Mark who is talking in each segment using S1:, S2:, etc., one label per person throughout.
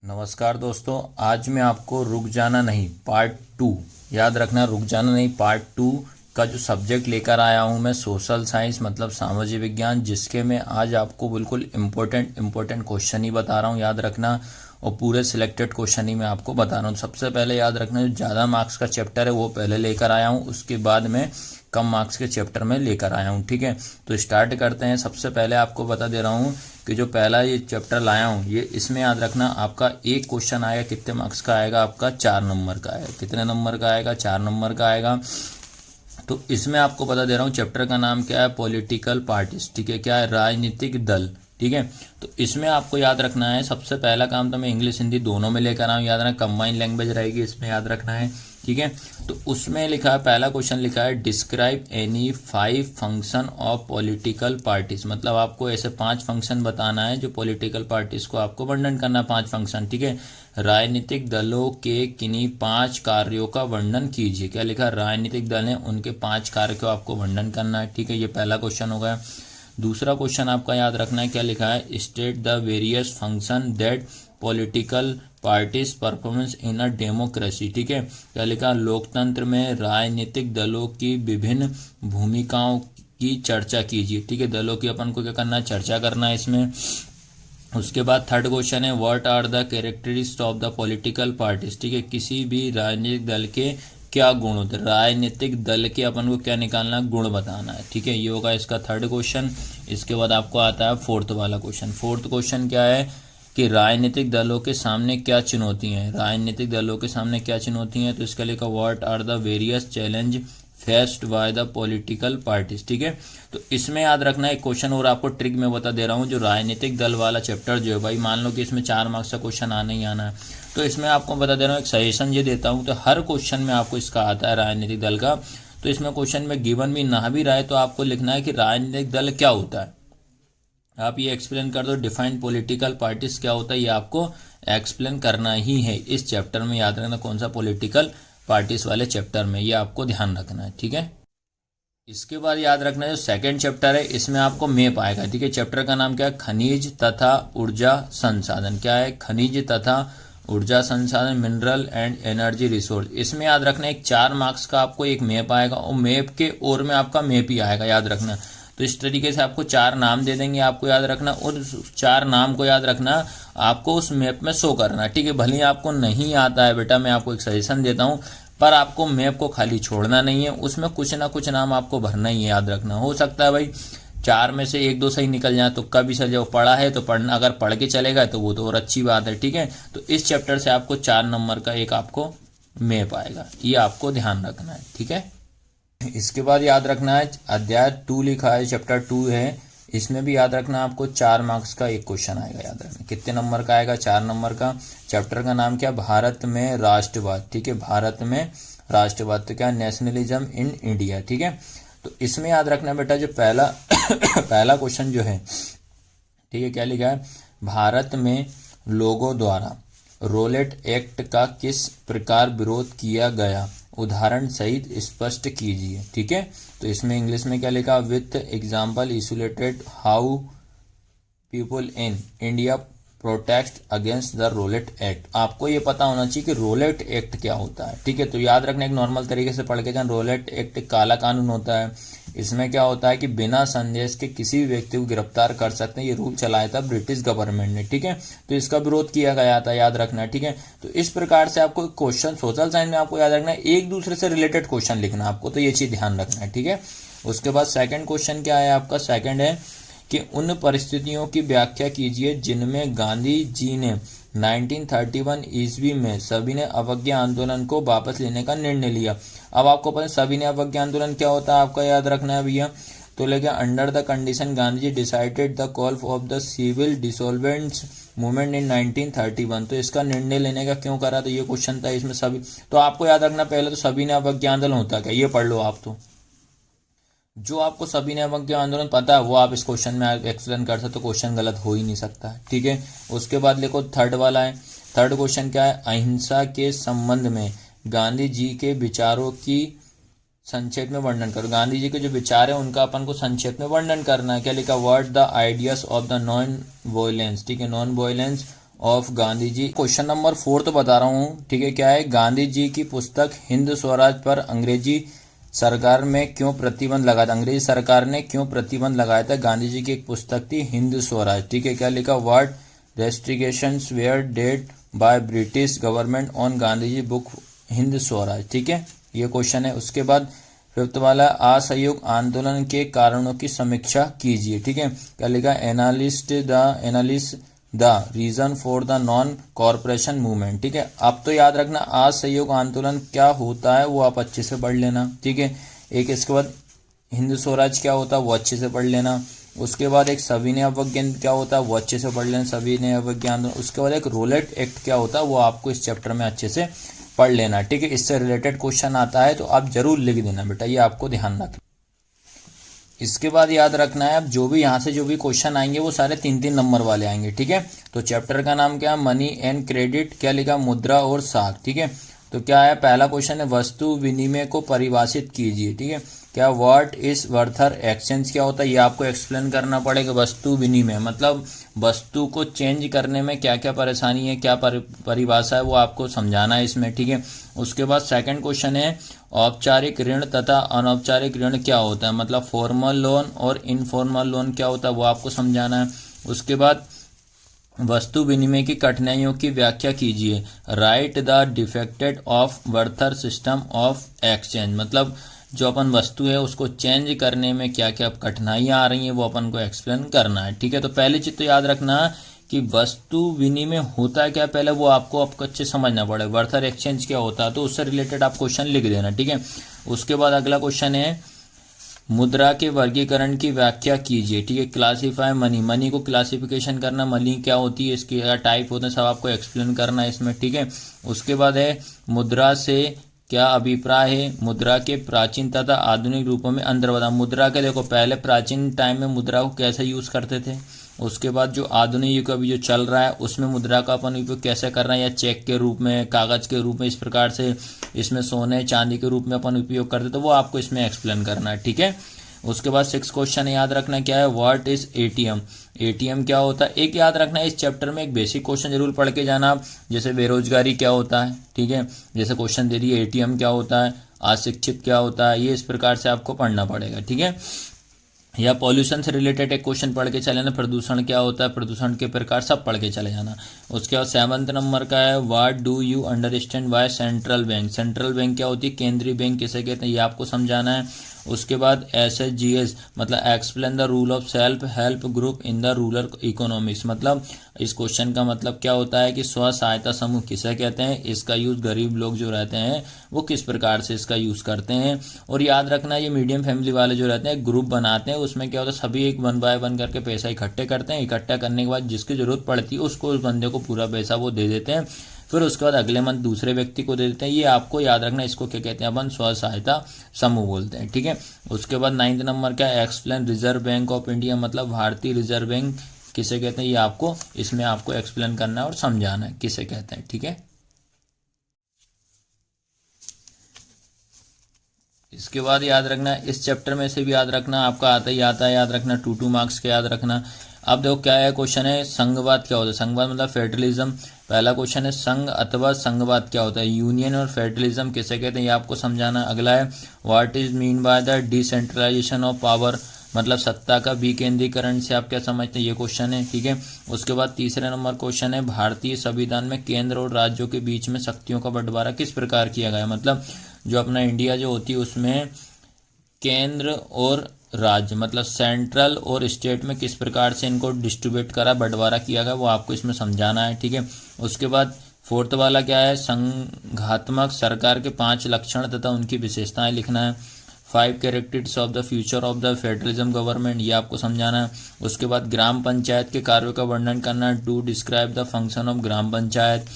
S1: नमस्कार दोस्तों, आज मैं आपको रुक जाना नहीं पार्ट 2, याद रखना रुक जाना नहीं पार्ट 2 का जो सब्जेक्ट लेकर आया हूं मैं सोशल साइंस मतलब सामाजिक विज्ञान, जिसके मैं आज आपको बिल्कुल इम्पोर्टेंट क्वेश्चन ही बता रहा हूं, याद रखना। और पूरे सिलेक्टेड क्वेश्चन ही मैं आपको बता रहा हूं। सबसे पहले याद रखना, जो ज़्यादा मार्क्स का चैप्टर है वो पहले लेकर आया हूँ, उसके बाद में कम मार्क्स के चैप्टर में लेकर आया हूँ। ठीक है, तो स्टार्ट करते हैं। सबसे पहले आपको बता दे रहा हूँ कि जो पहला ये चैप्टर लाया हूँ, ये इसमें याद रखना आपका एक क्वेश्चन आएगा, कितने मार्क्स का आएगा आपका 4 नंबर का आएगा। कितने नंबर का आएगा? 4 नंबर का आएगा। तो इसमें आपको बता दे रहा हूँ चैप्टर का नाम क्या है, पॉलिटिकल पार्टीज। ठीक है, क्या है? राजनीतिक दल। ठीक है, तो इसमें आपको याद रखना है, सबसे पहला काम तो मैं इंग्लिश हिंदी दोनों में लेकर आऊँ, याद रखना कंबाइंड लैंग्वेज रहेगी इसमें, याद रखना है। ठीक है, तो उसमें लिखा है, पहला क्वेश्चन लिखा है describe any 5 function of political parties. मतलब आपको ऐसे 5 फंक्शन बताना है जो पॉलिटिकल पार्टीज को आपको वर्णन करना है, 5 फंक्शन। ठीक है, राजनीतिक दलों के किन्हीं 5 कार्यों का वर्णन कीजिए। क्या लिखा? राजनीतिक दल हैं, उनके 5 कार्य को आपको वर्णन करना है। ठीक है, ये पहला क्वेश्चन हो गया। दूसरा क्वेश्चन आपका याद रखना है, क्या लिखा है? State the various function that political parties performance in a democracy. ठीक है, क्या लिखा? लोकतंत्र में राजनीतिक दलों की विभिन्न भूमिकाओं की चर्चा कीजिए। ठीक है, दलों की अपन को क्या करना है? चर्चा करना है इसमें। उसके बाद थर्ड क्वेश्चन है, what are the characteristics of the political parties. ठीक है, किसी भी राजनीतिक दल के क्या गुण होते हैं? राजनीतिक दल के अपन को क्या निकालना है? गुण बताना है। ठीक है, ये होगा इसका थर्ड क्वेश्चन। इसके बाद आपको आता है फोर्थ वाला क्वेश्चन। फोर्थ क्वेश्चन क्या है कि राजनीतिक दलों के सामने क्या चुनौती हैं? राजनीतिक दलों के सामने क्या चुनौती हैं? तो इसका लिखा what are the various challenge faced by the political parties. ठीक है, तो इसमें याद रखना एक क्वेश्चन और आपको ट्रिक में बता दे रहा हूँ। जो राजनीतिक दल वाला चैप्टर जो है भाई, मान लो कि इसमें 4 मार्क्स का क्वेश्चन आना ही आना है, तो इसमें आपको बता दे रहा हूँ, एक सजेशन ये देता हूँ, तो हर क्वेश्चन में आपको इसका आता है राजनीतिक दल का। तो इसमें क्वेश्चन में गिवन भी ना भी रहा है तो आपको लिखना है कि राजनीतिक दल क्या होता है। आप ये एक्सप्लेन कर दो, डिफाइंड पॉलिटिकल पार्टीज क्या होता है, ये आपको एक्सप्लेन करना ही है इस चैप्टर में। याद रखना कौन सा? पॉलिटिकल पार्टीज वाले चैप्टर में, ये आपको ध्यान रखना है। ठीक है, इसके बाद याद रखना जो सेकंड चैप्टर है, इसमें आपको मैप आएगा। ठीक है, चैप्टर का नाम क्या है? खनिज तथा ऊर्जा संसाधन। क्या है? खनिज तथा ऊर्जा संसाधन, मिनरल एंड एनर्जी रिसोर्स। इसमें याद रखना एक 4 मार्क्स का आपको एक मैप आएगा, और मैप के ओर में आपका मैप ही आएगा, याद रखना। तो इस तरीके से आपको 4 नाम दे देंगे, आपको याद रखना, और 4 नाम को याद रखना आपको उस मैप में शो करना। ठीक है, भले ही आपको नहीं आता है बेटा, मैं आपको एक सजेशन देता हूँ, पर आपको मैप को खाली छोड़ना नहीं है, उसमें कुछ ना कुछ नाम आपको भरना ही है, याद रखना। हो सकता है भाई 4 में से 1-2 सही निकल जाए, तो कभी सर जब पढ़ा है तो पढ़ना, अगर पढ़ के चलेगा तो वो तो और अच्छी बात है। ठीक है, तो इस चैप्टर से आपको 4 नंबर का एक आपको मैप आएगा, ये आपको ध्यान रखना है। ठीक है, इसके बाद याद रखना है अध्याय 2 लिखा है, चैप्टर 2 है, इसमें भी याद रखना आपको 4 मार्क्स का एक क्वेश्चन आएगा। याद रखना कितने नंबर का आएगा? 4 नंबर का। चैप्टर का नाम क्या? भारत में राष्ट्रवाद। ठीक है, भारत में राष्ट्रवाद, तो क्या? Nationalism in India. ठीक है, तो इसमें याद रखना बेटा जो पहला पहला क्वेश्चन जो है, ठीक है, क्या लिखा है? भारत में लोगों द्वारा रोलेट एक्ट का किस प्रकार विरोध किया गया, उदाहरण सहित स्पष्ट कीजिए। ठीक है, तो इसमें इंग्लिश में क्या लिखा? With example illustrated how people in India protest against the Rowlatt act. आपको ये पता होना चाहिए कि रोलेट एक्ट क्या होता है। ठीक है, तो याद रखना एक नॉर्मल तरीके से पढ़ के जान, रोलेट एक्ट काला कानून होता है। इसमें क्या होता है कि बिना संदेश के किसी भी व्यक्ति को गिरफ्तार कर सकते हैं, ये रूल चलाया था ब्रिटिश गवर्नमेंट ने। ठीक है, तो इसका विरोध किया गया था, याद रखना। ठीक है, तो इस प्रकार से आपको क्वेश्चन सोशल साइंस में आपको याद रखना है, एक दूसरे से रिलेटेड क्वेश्चन लिखना आपको, तो ये चीज ध्यान रखना है। ठीक है, उसके बाद सेकंड क्वेश्चन क्या है आपका? सेकंड है कि उन परिस्थितियों की व्याख्या कीजिए जिनमें गांधी जी ने 1931 ईस्वी में सविनय अवज्ञा आंदोलन को वापस लेने का निर्णय लिया। अब आपको पता है सविनय अवज्ञा आंदोलन क्या होता है, आपका याद रखना है भैया। तो लेके under the condition Gandhi ji decided the call off the civil disobedience movement in 1931। तो इसका निर्णय लेने का क्यों करा, तो ये क्वेश्चन था इसमें सभी। तो आपको याद रखना पहले तो सविनय अवज्ञा आंदोलन होता क्या, ये पढ़ लो आप। तो जो आपको सविनय अवज्ञा आंदोलन पता है वो आप इस क्वेश्चन में एक्सप्लेन कर सकते, तो क्वेश्चन गलत हो ही नहीं सकता है। ठीक है, उसके बाद देखो थर्ड वाला है। थर्ड क्वेश्चन क्या है? अहिंसा के संबंध में गांधी जी के विचारों की संक्षेप में वर्णन करो। गांधी जी के जो विचार है उनका अपन को संक्षेप में वर्णन करना है। क्या लिखा? Word the ideas of the non violence. ठीक है, non violence of Gandhi ji. Question number 4 तो बता रहा हूँ, ठीक है। क्या है, गांधी जी की पुस्तक हिंद स्वराज पर अंग्रेजी सरकार में क्यों प्रतिबंध लगाया था? अंग्रेजी सरकार ने क्यों प्रतिबंध लगाया था? गांधी जी की एक पुस्तक थी हिंद स्वराज, ठीक है। क्या लिखा, what restrictions were dead by British government on Gandhi ji book Hind Swaraj, ठीक है, ये क्वेश्चन है। उसके बाद 5th वाला, असहयोग आंदोलन के कारणों की समीक्षा कीजिए, ठीक है। क्या लिखा, analyst the reason for the non corporation movement, ठीक है। आप तो याद रखना असहयोग आंदोलन क्या होता है वो आप अच्छे से पढ़ लेना, ठीक है। एक इसके बाद हिंद स्वराज क्या होता है वो अच्छे से पढ़ लेना। उसके बाद एक सविनय अवज्ञा क्या होता है वो अच्छे से पढ़ लेना, सविनय अवज्ञा आंदोलन। उसके बाद एक रोलेट एक्ट क्या होता है वो आपको इस चैप्टर में अच्छे से पढ़ लेना, ठीक है। इससे रिलेटेड क्वेश्चन आता है तो आप जरूर लिख देना बेटा, ये आपको ध्यान रखना। इसके बाद याद रखना है, अब जो भी यहाँ से जो भी क्वेश्चन आएंगे वो सारे 3-3 नंबर वाले आएंगे, ठीक है। तो चैप्टर का नाम क्या है, मनी एंड क्रेडिट। क्या लिखा, मुद्रा और साख, ठीक है। तो क्या है, पहला क्वेश्चन है वस्तु विनिमय को परिभाषित कीजिए, ठीक है। क्या व्हाट इज वर्थर एक्सचेंज क्या होता है, ये आपको एक्सप्लेन करना पड़ेगा। वस्तु विनिमय मतलब वस्तु को चेंज करने में क्या क्या परेशानी है, क्या परिभाषा है वो आपको समझाना है इसमें, ठीक है। उसके बाद सेकंड क्वेश्चन है औपचारिक ऋण तथा अनौपचारिक ऋण क्या होता है, मतलब फॉर्मल लोन और इनफॉर्मल लोन क्या होता है वो आपको समझाना है। उसके बाद वस्तु विनिमय की कठिनाइयों की व्याख्या कीजिए, write the defects of barter system of exchange, मतलब जो अपन वस्तु है उसको चेंज करने में क्या क्या कठिनाइयां आ रही हैं वो अपन को एक्सप्लेन करना है, ठीक है। तो पहली चीज तो याद रखना कि वस्तु विनिमय होता है क्या, पहले वो आपको अच्छे समझना पड़ेगा। वर्थर एक्सचेंज क्या होता है तो उससे रिलेटेड आप क्वेश्चन लिख देना, ठीक है। उसके बाद अगला क्वेश्चन है मुद्रा के वर्गीकरण की व्याख्या कीजिए, ठीक है। क्लासीफाई मनी, मनी को क्लासिफिकेशन करना, मनी क्या होती है, इसके क्या टाइप होते हैं, सब आपको एक्सप्लेन करना है इसमें, ठीक है। उसके बाद है मुद्रा से क्या अभिप्राय है, मुद्रा के प्राचीन तथा आधुनिक रूपों में अंतर बता। मुद्रा के देखो पहले प्राचीन टाइम में मुद्रा को कैसे यूज करते थे, उसके बाद जो आधुनिक युग अभी जो चल रहा है उसमें मुद्रा का अपन उपयोग कैसे कर रहे हैं, या चेक के रूप में, कागज के रूप में, इस प्रकार से इसमें सोने चांदी के रूप में अपन उपयोग करते, तो वो आपको इसमें एक्सप्लेन करना है, ठीक है। उसके बाद 6 क्वेश्चन याद रखना क्या है, व्हाट इज एटीएम, एटीएम क्या होता है। एक याद रखना है इस चैप्टर में एक बेसिक क्वेश्चन जरूर पढ़ के जाना आप, जैसे बेरोजगारी क्या होता है, ठीक है। जैसे क्वेश्चन दे दिए एटीएम क्या होता है, अशिक्षित क्या होता है, ये इस प्रकार से आपको पढ़ना पड़ेगा, ठीक है। या पॉल्यूशन से रिलेटेड एक क्वेश्चन पढ़ के चले जाना, प्रदूषण क्या होता है, प्रदूषण के प्रकार सब पढ़ के चले जाना। उसके बाद 7th नंबर का है what do you understand by central bank, central bank क्या होती है, केंद्रीय बैंक किसे कहते हैं, ये आपको समझाना है। उसके बाद SHGS मतलब explain the rule of self help group in the rural economics, मतलब इस क्वेश्चन का मतलब क्या होता है कि स्व सहायता समूह किसे कहते हैं, इसका यूज गरीब लोग जो रहते हैं वो किस प्रकार से इसका यूज करते हैं। और याद रखना ये मीडियम फैमिली वाले जो रहते हैं ग्रुप बनाते हैं, उसमें क्या होता है सभी एक 1 बाय 1 करके पैसा इकट्ठे करते हैं, इकट्ठा करने के बाद जिसकी जरूरत पड़ती है उसको उस बंदे को पूरा पैसा वो दे देते हैं, फिर उसके बाद अगले मंथ दूसरे व्यक्ति को दे देते हैं। ये आपको याद रखना, इसको क्या कहते हैं अपन, स्व सहायता समूह बोलते हैं, ठीक है। उसके बाद 9th नंबर का explain reserve bank of India, मतलब भारतीय रिजर्व बैंक किसे कहते हैं, ये आपको इसमें आपको एक्सप्लेन करना है और समझाना है किसे कहते हैं, ठीक है। इसके बाद याद रखना इस चैप्टर में से भी याद रखना आपका आता ही आता है, याद रखना 2 मार्क्स के याद रखना। अब देखो क्या है क्वेश्चन है, संघवाद क्या होता है, संघवाद मतलब फेडरलिज्म। पहला क्वेश्चन है संघ अथवा संघवाद क्या होता है, यूनियन और फेडरलिज्म किसे कहते हैं, ये आपको समझाना। अगला है what is mean by the decentralisation of power, मतलब सत्ता का विकेंद्रीकरण से आप क्या समझते हैं, ये क्वेश्चन है, ठीक है। उसके बाद तीसरे नंबर क्वेश्चन है भारतीय संविधान में केंद्र और राज्यों के बीच में शक्तियों का बंटवारा किस प्रकार किया गया, मतलब जो अपना इंडिया जो होती है उसमें केंद्र और राज्य मतलब सेंट्रल और स्टेट में किस प्रकार से इनको डिस्ट्रीब्यूट करा, बंटवारा किया गया, वो आपको इसमें समझाना है, ठीक है। उसके बाद 4th वाला क्या है, संघात्मक सरकार के 5 लक्षण तथा उनकी विशेषताएं लिखना है। 5 characteristics of the future of the federalism government, ये आपको समझाना है। उसके बाद ग्राम पंचायत के कार्यों का वर्णन करना है, to describe the function of gram panchayat.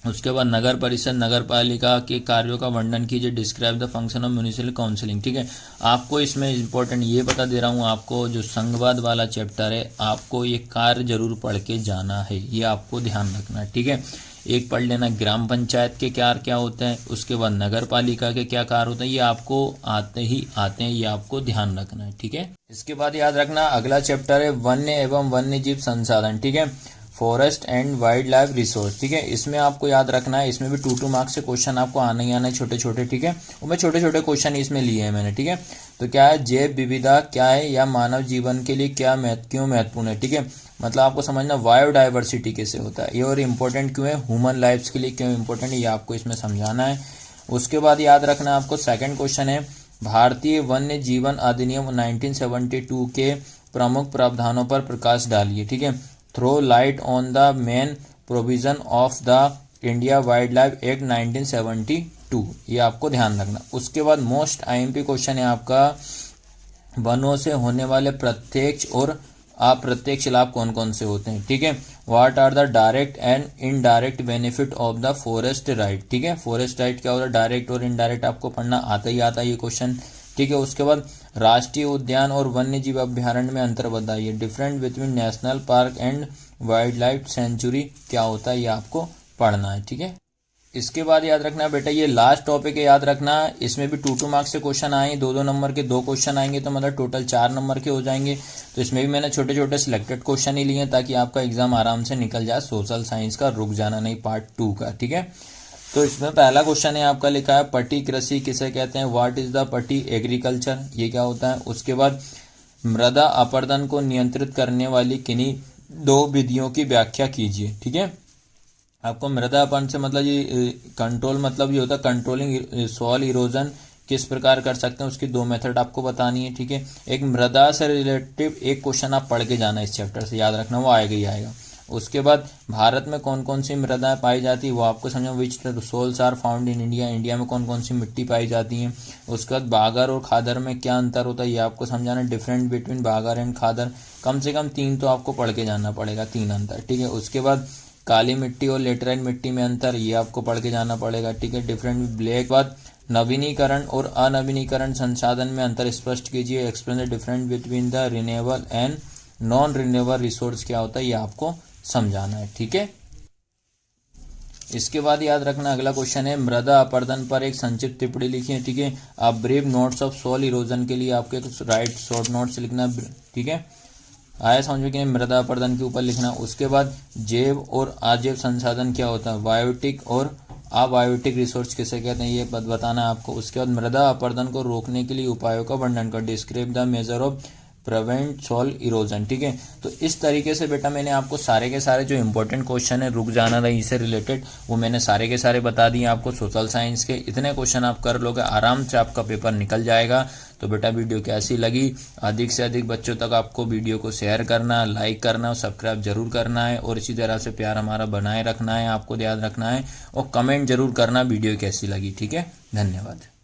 S1: उसके बाद नगर परिषद नगर पालिका के कार्यों का वर्णन कीजिए, describe the function of municipal counselling, ठीक है। आपको इसमें इंपॉर्टेंट ये बता दे रहा हूँ, आपको जो संघवाद वाला चैप्टर है आपको ये कार्य जरूर पढ़ के जाना है, ये आपको ध्यान रखना है, ठीक है। एक पढ़ लेना ग्राम पंचायत के कार्य क्या होते हैं, उसके बाद नगर पालिका के क्या कार्य होते हैं, ये आपको आते हैं, ये आपको ध्यान रखना है, ठीक है। इसके बाद याद रखना अगला चैप्टर है वन्य एवं वन्य जीव संसाधन, ठीक है। Forest and wild life resource, ठीक है। इसमें आपको याद रखना है, इसमें भी 2 मार्क्स से क्वेश्चन आपको आने ही आने छोटे छोटे, ठीक है। वो मैं छोटे छोटे क्वेश्चन इसमें लिए हैं मैंने, ठीक है। तो क्या है जैव विविधता क्या है या मानव जीवन के लिए क्या क्यों महत्वपूर्ण है, ठीक है। मतलब आपको समझना बायोडाइवर्सिटी कैसे होता है ये, और इम्पोर्टेंट क्यों है, ह्यूमन लाइफ्स के लिए क्यों इम्पोर्टेंट है, ये आपको इसमें समझाना है। उसके बाद याद रखना आपको सेकंड क्वेश्चन है, भारतीय वन्य जीवन अधिनियम 1972 के प्रमुख प्रावधानों पर प्रकाश डालिए, ठीक है। Throw light on the main provision of the India wild life act 1972, ये आपको ध्यान रखना। उसके बाद मोस्ट आईएमपी क्वेश्चन है आपका, वनों से होने वाले प्रत्यक्ष और अप्रत्यक्ष लाभ कौन कौन से होते हैं, ठीक है। What are the direct and indirect benefit of the forest right, ठीक है। फॉरेस्ट राइट क्या होता है, डायरेक्ट और इनडायरेक्ट आपको पढ़ना आता ही आता है ये क्वेश्चन, ठीक है। उसके बाद राष्ट्रीय उद्यान और वन्य जीव अभ्यारण्य में अंतर बताइए, different between national park and wild life sanctuary क्या होता है ये आपको पढ़ना है, ठीक है। इसके बाद याद रखना बेटा ये लास्ट टॉपिक है, याद रखना इसमें भी 2 मार्क्स से क्वेश्चन आए, 2 नंबर के 2 क्वेश्चन आएंगे, तो मतलब टोटल 4 नंबर के हो जाएंगे। तो इसमें भी मैंने छोटे छोटे सिलेक्टेड क्वेश्चन ही लिए ताकि आपका एग्जाम आराम से निकल जाए। सोशल साइंस का रुक जाना नहीं पार्ट 2 का, ठीक है। तो इसमें पहला क्वेश्चन है आपका लिखा है पट्टी कृषि किसे कहते हैं, व्हाट इज द पट्टी एग्रीकल्चर, ये क्या होता है। उसके बाद मृदा अपरदन को नियंत्रित करने वाली किन्हीं 2 विधियों की व्याख्या कीजिए, ठीक है। आपको मृदा अपरदन से मतलब ये कंट्रोल, मतलब ये होता है कंट्रोलिंग सॉइल इरोजन किस प्रकार कर सकते हैं, उसकी 2 मेथड आपको बतानी है, ठीक है। एक मृदा से रिलेटिव एक क्वेश्चन आप पढ़ के जाना इस चैप्टर से, याद रखना वो आएगा ही आएगा। उसके बाद भारत में कौन कौन सी मृदाएं पाई जाती है वो आपको समझो, which soils are found in India, India में कौन कौन सी मिट्टी पाई जाती है। उसके बाद बागर और खादर में क्या अंतर होता है ये आपको समझाना, डिफरेंट बिटवीन बागर एंड खादर, कम से कम 3 तो आपको पढ़ के जाना पड़ेगा, 3 अंतर, ठीक है। उसके बाद काली मिट्टी और लेटराइट मिट्टी में अंतर, ये आपको पढ़ के जाना पड़ेगा, ठीक है। डिफरेंट ब्लैक, बाद नवीनीकरण और अनवीनीकरण संसाधन में अंतर स्पष्ट कीजिए, explain the difference between the renewable and non renewable resource क्या होता है ये आपको समझाना है, ठीक है। इसके बाद याद रखना अगला क्वेश्चन है मृदा अपरदन पर एक संक्षिप्त टिप्पणी लिखिए, ठीक है। आप brief notes of soil erosion के लिए आपके राइट शॉर्ट नोट्स लिखना, ठीक है। आया समझ में कि नहीं, मृदा अपरदन के ऊपर लिखना। उसके बाद जैव और अजैव संसाधन क्या होता है, बायोटिक और अबायोटिक रिसोर्स किसे कहते हैं ये बताना है आपको। उसके बाद मृदा अपरदन को रोकने के लिए उपायों का वर्णन कर, describe the measure of prevent soil erosion, ठीक है। तो इस तरीके से बेटा मैंने आपको सारे के सारे जो इंपॉर्टेंट क्वेश्चन है रुक जाना नहीं से रिलेटेड वो मैंने सारे के सारे बता दिए आपको। सोशल साइंस के इतने क्वेश्चन आप कर लोगे आराम से आपका पेपर निकल जाएगा। तो बेटा वीडियो कैसी लगी, अधिक से अधिक बच्चों तक आपको वीडियो को शेयर करना, लाइक करना और सब्सक्राइब जरूर करना है, और इसी तरह से प्यार हमारा बनाए रखना है, आपको याद रखना है, और कमेंट जरूर करना वीडियो कैसी लगी, ठीक है। धन्यवाद।